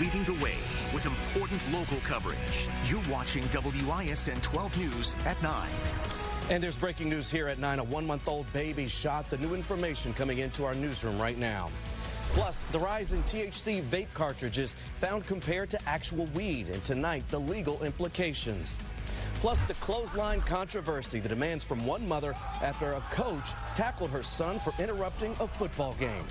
leading the way with important local coverage. You're watching WISN 12 News at 9. And there's breaking news here at 9. A 1-month-old baby shot. The new information coming into our newsroom right now. Plus, the rise in THC vape cartridges found compared to actual weed. And tonight, the legal implications. Plus, the clothesline controversy, the demands from one mother after a coach tackled her son for interrupting a football game.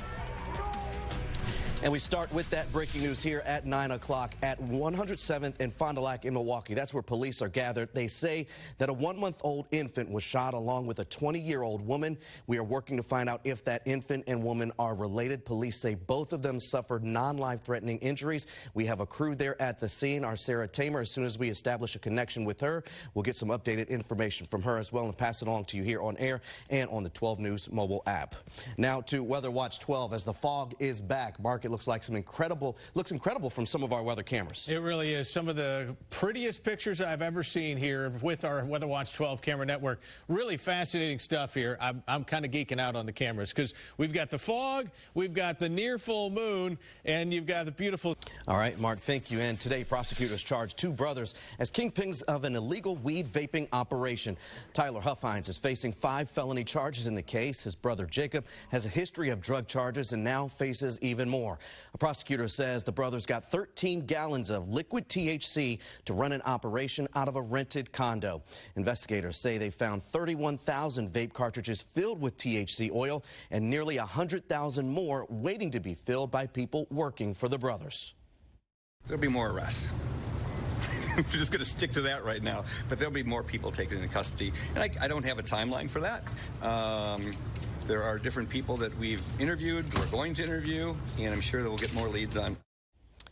And we start with that breaking news here at 9 o'clock at 107th and Fond du Lac in Milwaukee. That's where police are gathered. They say that a 1-month-old infant was shot along with a 20-year-old woman. We are working to find out if that infant and woman are related. Police say both of them suffered non-life-threatening injuries. We have a crew there at the scene. Our Sarah Tamer, as soon as we establish a connection with her, we'll get some updated information from her as well and pass it along to you here on air and on the 12 News mobile app. Now to Weather Watch 12 as the fog is back. Mark, it looks incredible from some of our weather cameras. It really is. Some of the prettiest pictures I've ever seen here with our Weather Watch 12 camera network. Really fascinating stuff here. I'm kind of geeking out on the cameras because we've got the fog, we've got the near full moon, and you've got the beautiful... All right, Mark, thank you. And today, prosecutors charged 2 brothers as kingpins of an illegal weed vaping operation. Tyler Huffines is facing 5 felony charges in the case. His brother Jacob has a history of drug charges and now faces even more. A prosecutor says the brothers got 13 gallons of liquid THC to run an operation out of a rented condo. Investigators say they found 31,000 vape cartridges filled with THC oil and nearly 100,000 more waiting to be filled by people working for the brothers. There'll be more arrests. I'm just going to stick to that right now. But there'll be more people taken into custody. And I don't have a timeline for that. There are different people that we've interviewed, we're going to interview, and I'm sure that we'll get more leads on.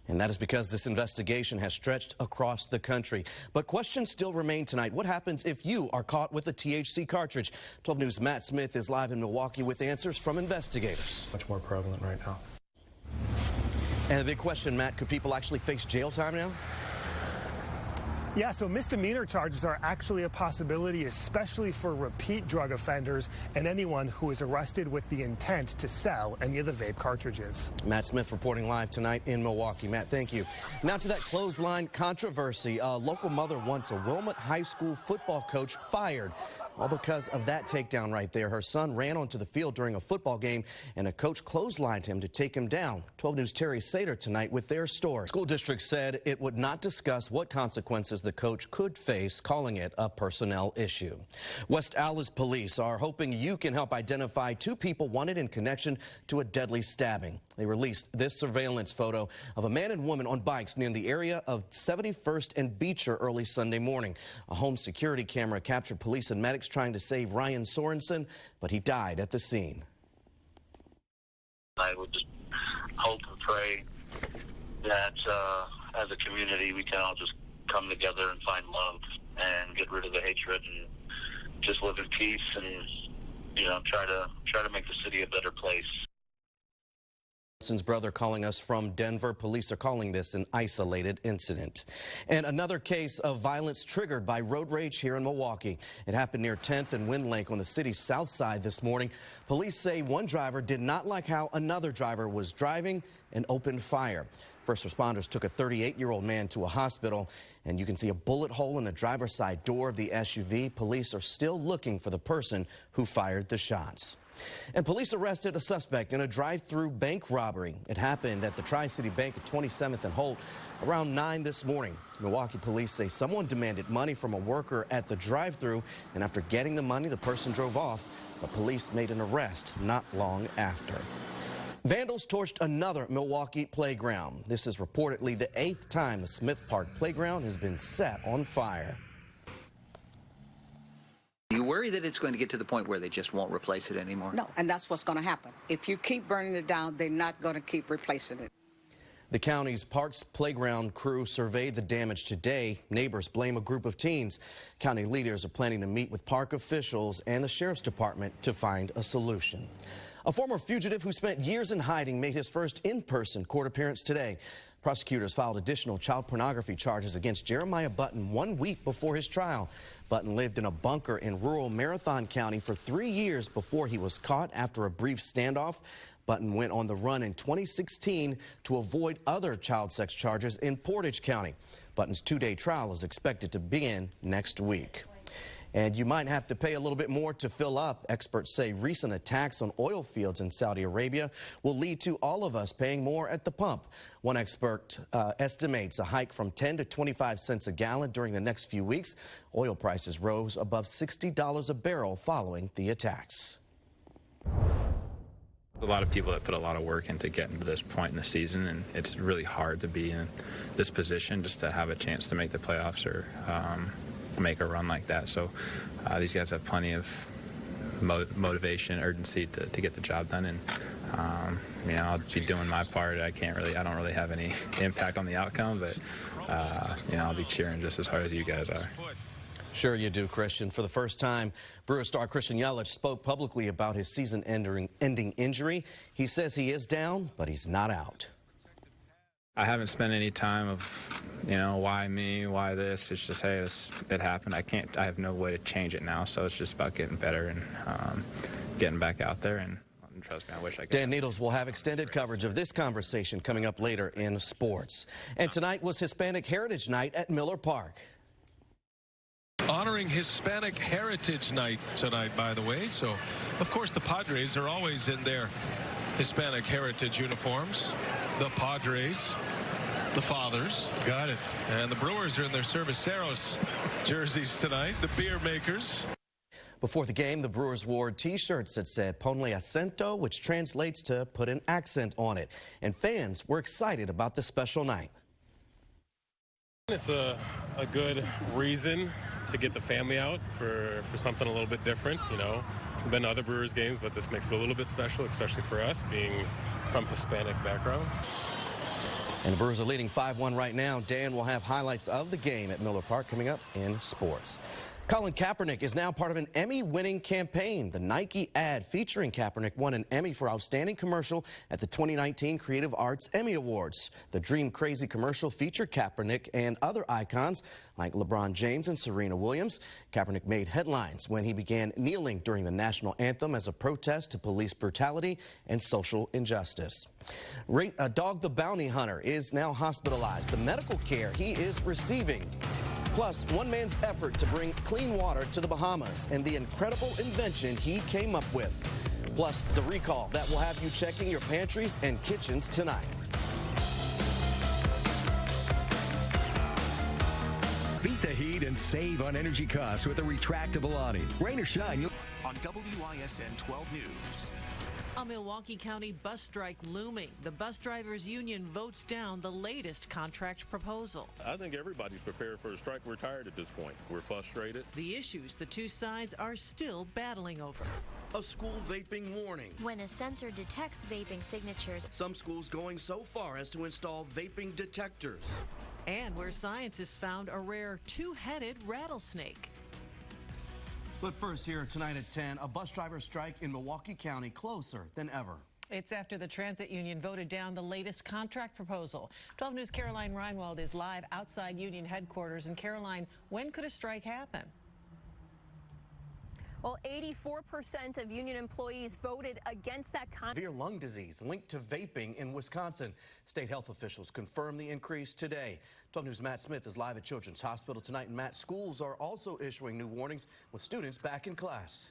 And that is because this investigation has stretched across the country. But questions still remain tonight. What happens if you are caught with a THC cartridge? 12 News' Matt Smith is live in Milwaukee with answers from investigators. Much more prevalent right now. And the big question, Matt, could people actually face jail time now? Yeah, so misdemeanor charges are actually a possibility, especially for repeat drug offenders and anyone who is arrested with the intent to sell any of the vape cartridges. Matt Smith reporting live tonight in Milwaukee. Matt, thank you. Now to that clothesline controversy. A local mother wants a Wilmot High School football coach fired. All because of that takedown right there. Her son ran onto the field during a football game, and a coach clotheslined him to take him down. 12 News' Terry Sater tonight with their story. School district said it would not discuss what consequences the coach could face, calling it a personnel issue. West Allis police are hoping you can help identify 2 people wanted in connection to a deadly stabbing. They released this surveillance photo of a man and woman on bikes near the area of 71st and Beecher early Sunday morning. A home security camera captured police and medics trying to save Ryan Sorensen, but he died at the scene. I would just hope and pray that as a community we can all just come together and find love and get rid of the hatred and just live in peace and, you know, try to make the city a better place. Sorensen's brother calling us from Denver. Police are calling this an isolated incident. And another case of violence triggered by road rage here in Milwaukee. It happened near 10th and Wind Lake on the city's south side this morning. Police say one driver did not like how another driver was driving and opened fire. First responders took a 38-year-old man to a hospital, and you can see a bullet hole in the driver's side door of the SUV. Police are still looking for the person who fired the shots. And police arrested a suspect in a drive-through bank robbery. It happened at the Tri-City Bank at 27th and Holt around 9 this morning. Milwaukee police say someone demanded money from a worker at the drive-through, and after getting the money, the person drove off. But police made an arrest not long after. Vandals torched another Milwaukee playground. This is reportedly the 8th time the Smith Park playground has been set on fire. You worry that it's going to get to the point where they just won't replace it anymore? No, and that's what's going to happen. If you keep burning it down, they're not going to keep replacing it. The county's Parks Playground crew surveyed the damage today. Neighbors blame a group of teens. County leaders are planning to meet with park officials and the Sheriff's Department to find a solution. A former fugitive who spent years in hiding made his first in-person court appearance today. Prosecutors filed additional child pornography charges against Jeremiah Button 1 week before his trial. Button lived in a bunker in rural Marathon County for 3 years before he was caught after a brief standoff. Button went on the run in 2016 to avoid other child sex charges in Portage County. Button's 2-day trial is expected to begin next week. And you might have to pay a little bit more to fill up. Experts say recent attacks on oil fields in Saudi Arabia will lead to all of us paying more at the pump. One expert estimates a hike from 10 to 25 cents a gallon during the next few weeks. Oil prices rose above $60 a barrel following the attacks. A lot of people that put a lot of work into getting to this point in the season, and it's really hard to be in this position just to have a chance to make the playoffs or make a run like that. So these guys have plenty of motivation, urgency to get the job done, and I'll be doing my part. I don't really have any impact on the outcome, but I'll be cheering just as hard as you guys are. Sure you do, Christian. For the first time, Brewer star Christian Yelich spoke publicly about his season-ending injury. He says he is down, but he's not out. I haven't spent any time of, why me, why this. It's just, hey, it happened. I have no way to change it now, so it's just about getting better and getting back out there. And trust me, I wish I could. Dan Needles will have extended coverage of this conversation coming up later in sports. And tonight was Hispanic Heritage Night at Miller Park. Honoring Hispanic Heritage Night tonight, by the way. So, of course, the Padres are always in their Hispanic Heritage uniforms. The Padres, the Fathers. Got it. And the Brewers are in their Cerveceros jerseys tonight, the beer makers. Before the game, the Brewers wore T-shirts that said Ponle Acento, which translates to put an accent on it. And fans were excited about this special night. It's a good reason to get the family out for something a little bit different. We've been to other Brewers games, but this makes it a little bit special, especially for us being from Hispanic backgrounds. And the Brewers are leading 5-1 right now. Dan will have highlights of the game at Miller Park coming up in sports. Colin Kaepernick is now part of an Emmy-winning campaign. The Nike ad featuring Kaepernick won an Emmy for Outstanding Commercial at the 2019 Creative Arts Emmy Awards. The Dream Crazy commercial featured Kaepernick and other icons like LeBron James and Serena Williams. Kaepernick made headlines when he began kneeling during the national anthem as a protest to police brutality and social injustice. Dog the Bounty Hunter is now hospitalized. The medical care he is receiving. Plus, one man's effort to bring clean water to the Bahamas and the incredible invention he came up with. Plus, the recall that will have you checking your pantries and kitchens tonight. Beat the heat and save on energy costs with a retractable awning. Rain or shine, you'll... On WISN 12 News. A Milwaukee County bus strike looming. The bus drivers union votes down the latest contract proposal. I think everybody's prepared for a strike. We're tired at this point. We're frustrated. The issues the two sides are still battling over. A school vaping warning. When a sensor detects vaping signatures. Some schools going so far as to install vaping detectors. And where scientists found a rare two-headed rattlesnake. But first, here tonight at 10, a bus driver strike in Milwaukee County closer than ever. It's after the transit union voted down the latest contract proposal. 12 News' Caroline Reinwald is live outside union headquarters. And Caroline, when could a strike happen? Well, 84% of union employees voted against that contract. Severe lung disease linked to vaping in Wisconsin. State health officials confirm the increase today. 12 News' Matt Smith is live at Children's Hospital tonight. And Matt, schools are also issuing new warnings with students back in class.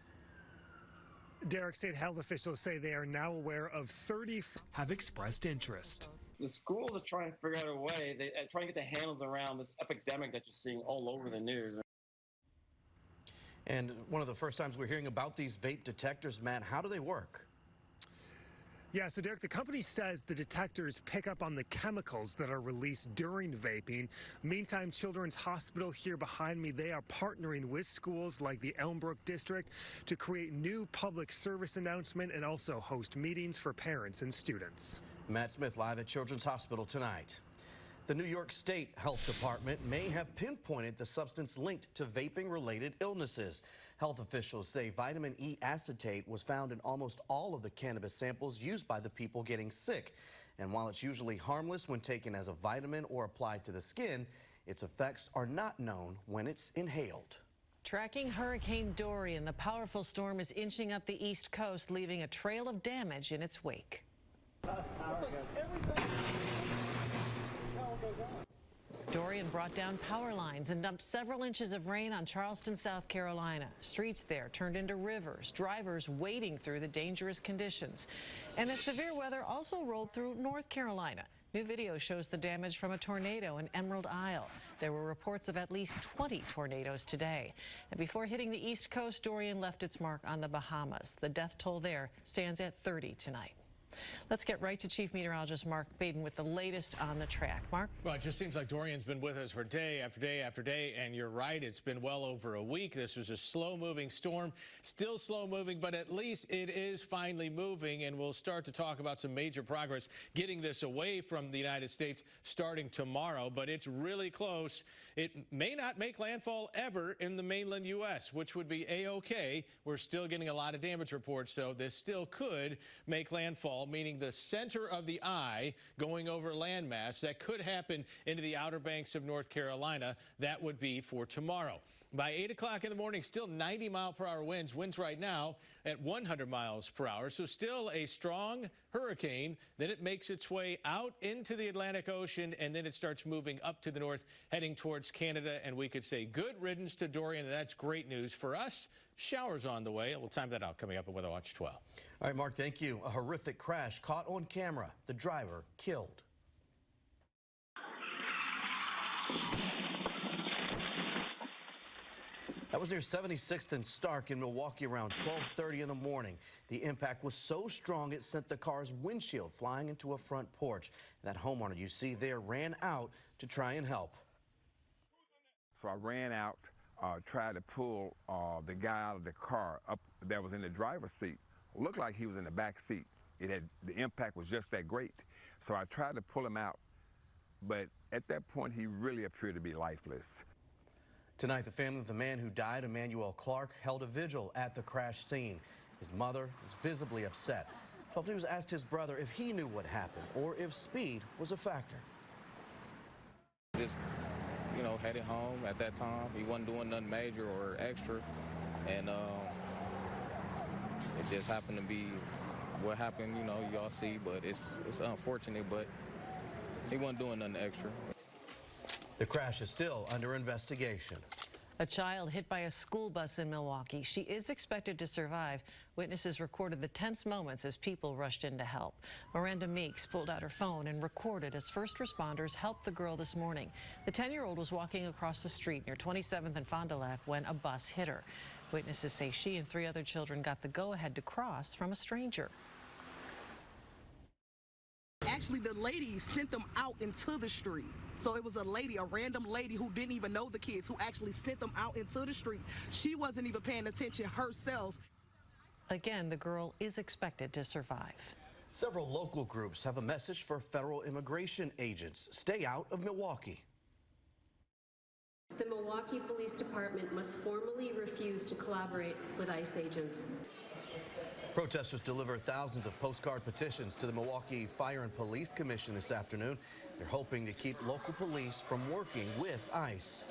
Derrick, state health officials say they are now aware of 30 have expressed interest. The schools are trying to figure out a way. They try to get their handles around this epidemic that you're seeing all over the news. And one of the first times we're hearing about these vape detectors, Matt, how do they work? Yeah, so Derek, the company says the detectors pick up on the chemicals that are released during vaping. Meantime, Children's Hospital here behind me, they are partnering with schools like the Elmbrook District to create new public service announcement and also host meetings for parents and students. Matt Smith live at Children's Hospital tonight. The New York State Health Department may have pinpointed the substance linked to vaping-related illnesses. Health officials say vitamin E acetate was found in almost all of the cannabis samples used by the people getting sick. And while it's usually harmless when taken as a vitamin or applied to the skin, its effects are not known when it's inhaled. Tracking Hurricane Dorian, the powerful storm is inching up the East Coast, leaving a trail of damage in its wake. Dorian brought down power lines and dumped several inches of rain on Charleston, South Carolina. Streets there turned into rivers, drivers wading through the dangerous conditions. And that severe weather also rolled through North Carolina. New video shows the damage from a tornado in Emerald Isle. There were reports of at least 20 tornadoes today. And before hitting the East Coast, Dorian left its mark on the Bahamas. The death toll there stands at 30 tonight. Let's get right to Chief Meteorologist Mark Baden with the latest on the track. Mark? Well, it just seems like Dorian's been with us for day after day after day, and you're right, it's been well over a week. This was a slow-moving storm, still slow-moving, but at least it is finally moving, and we'll start to talk about some major progress getting this away from the United States starting tomorrow, but it's really close. It may not make landfall ever in the mainland U.S., which would be A-OK. We're still getting a lot of damage reports, though. This still could make landfall, meaning the center of the eye going over landmass. That could happen into the Outer Banks of North Carolina. That would be for tomorrow. By 8 o'clock in the morning, still 90-mile-per-hour winds. Winds right now at 100 miles per hour. So still a strong hurricane. Then it makes its way out into the Atlantic Ocean, and then it starts moving up to the north, heading towards Canada. And we could say good riddance to Dorian. And that's great news for us. Showers on the way. We'll time that out coming up at Weather Watch 12. All right, Mark, thank you. A horrific crash caught on camera. The driver killed. That was near 76th and Stark in Milwaukee around 12:30 in the morning. The impact was so strong it sent the car's windshield flying into a front porch. That homeowner you see there ran out to try and help. So I ran out, tried to pull the guy out of the car up that was in the driver's seat. It looked like he was in the back seat. The impact was just that great. So I tried to pull him out, but at that point he really appeared to be lifeless. Tonight, the family of the man who died, Emmanuel Clark, held a vigil at the crash scene. His mother was visibly upset. 12 News asked his brother if he knew what happened or if speed was a factor. Just, headed home at that time. He wasn't doing nothing major or extra. And it just happened to be what happened, y'all see, but it's unfortunate, but he wasn't doing nothing extra. The crash is still under investigation. A child hit by a school bus in Milwaukee. She is expected to survive. Witnesses recorded the tense moments as people rushed in to help. Miranda Meeks pulled out her phone and recorded as first responders helped the girl this morning. The 10-year-old was walking across the street near 27th and Fond du Lac when a bus hit her. Witnesses say she and 3 other children got the go-ahead to cross from a stranger. Actually, the lady sent them out into the street. So it was a random lady who didn't even know the kids, who actually sent them out into the street. She wasn't even paying attention herself. Again, the girl is expected to survive. Several local groups have a message for federal immigration agents. Stay out of Milwaukee. The Milwaukee Police Department must formally refuse to collaborate with ICE agents. Protesters delivered thousands of postcard petitions to the Milwaukee Fire and Police Commission this afternoon. They're hoping to keep local police from working with ICE.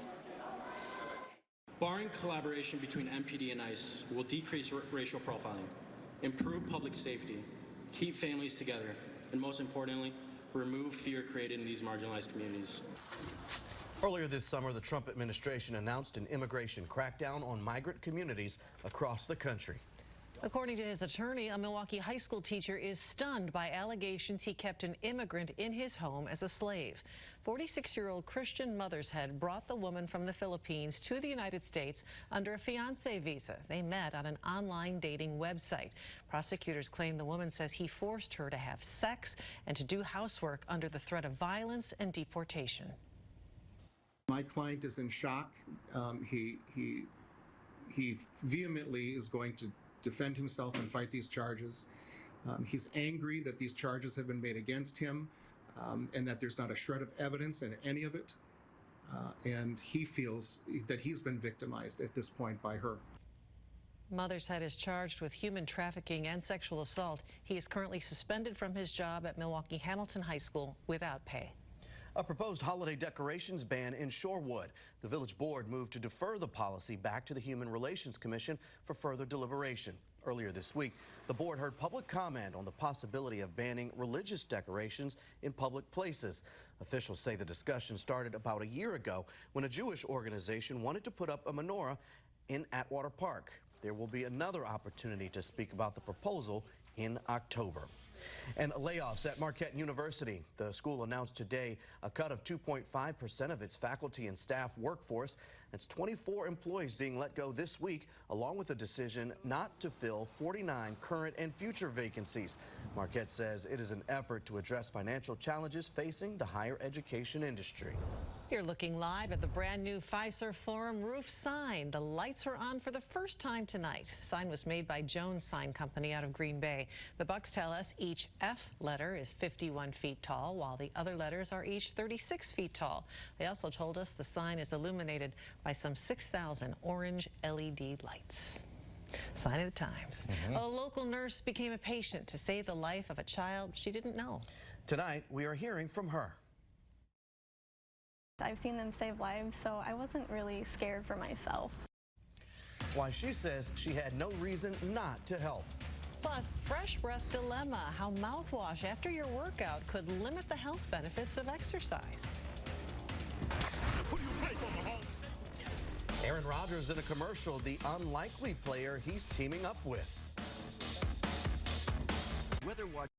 Barring collaboration between MPD and ICE will decrease racial profiling, improve public safety, keep families together, and most importantly, remove fear created in these marginalized communities. Earlier this summer, the Trump administration announced an immigration crackdown on migrant communities across the country. According to his attorney, a Milwaukee high school teacher is stunned by allegations he kept an immigrant in his home as a slave. 46-year-old Christian Mothershead brought the woman from the Philippines to the United States under a fiancé visa. They met on an online dating website. Prosecutors claim the woman says he forced her to have sex and to do housework under the threat of violence and deportation. My client is in shock. He vehemently is going to defend himself and fight these charges. He's angry that these charges have been made against him and that there's not a shred of evidence in any of it. And he feels that he's been victimized at this point by her. Mothershead is charged with human trafficking and sexual assault. He is currently suspended from his job at Milwaukee Hamilton High School without pay. A proposed holiday decorations ban in Shorewood. The village board moved to defer the policy back to the Human Relations Commission for further deliberation. Earlier this week, the board heard public comment on the possibility of banning religious decorations in public places. Officials say the discussion started about a year ago when a Jewish organization wanted to put up a menorah in Atwater Park. There will be another opportunity to speak about the proposal in October. And layoffs at Marquette University. The school announced today a cut of 2.5% of its faculty and staff workforce. That's 24 employees being let go this week, along with a decision not to fill 49 current and future vacancies. Marquette says it is an effort to address financial challenges facing the higher education industry. You're looking live at the brand new Fiserv Forum roof sign. The lights were on for the first time tonight. The sign was made by Jones Sign Company out of Green Bay. The Bucks tell us each F letter is 51 feet tall, while the other letters are each 36 feet tall. They also told us the sign is illuminated by some 6,000 orange LED lights. Sign of the times. A local nurse became a patient to save the life of a child she didn't know. Tonight, we are hearing from her. I've seen them save lives, so I wasn't really scared for myself. Why she says she had no reason not to help. Plus, fresh breath dilemma, how mouthwash after your workout could limit the health benefits of exercise. Aaron Rodgers in a commercial, the unlikely player he's teaming up with. Weather Watch.